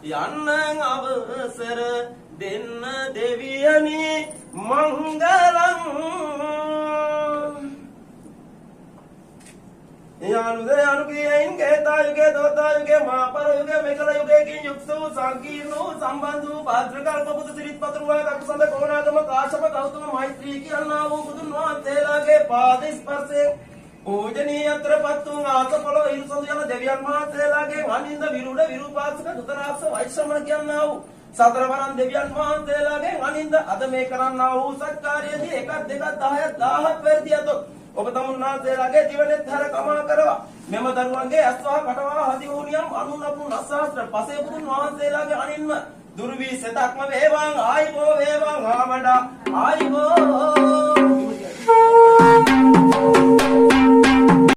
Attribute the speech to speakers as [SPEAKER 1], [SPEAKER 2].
[SPEAKER 1] යන්න අවසර දෙන්න දෙවියනි මංගලං යනුදයනුකීයයින් කේතායුගේ දෝතායුගේ මාපරයුගේ මෙකල යුගයකින් යුක්ත වූ සංකීර්ණ වූ සම්බන්ධ වූ භාද්‍රකල්ප බුදු සිරිත් පතුරුවා කකුසඳ කොණාගම කාශ්‍යප ගෞතම මෛත්‍රී කියනා වූ බුදුන් වහන්සේලාගේ පාද ස්පර්ශයෙන් පූජනීයත්‍රපත් වූ ආසපොළ ඉරුසඳ යන දෙවියන් වහන්සේලාගේ අනින්ද විරුඩ විරූපාසක දුතරාක්ෂ වෛශ්‍රමණ කියනා වූ සතරවරන් දෙවියන් වහන්සේලාගේ අනින්ද අද මේ කරන්නා වූ සත්කාරයේදී 1 2 10 1000ක් වැඩි යතොත් ඔබ තමුන්නාන්සේලාගේ ජීවනෙත් හැර කමා කරවා මෙම දරුවන්ගේ ඇස්වා කටවා හදි වූනියම් අනුනපු නසාස්ත්‍ර පසේ බුදුන් වහන්සේලාගේ අනින්ම දුර්වි සතක්ම වේවාන් ආයිබෝ වේවාන් ආමඩා ආයිබෝ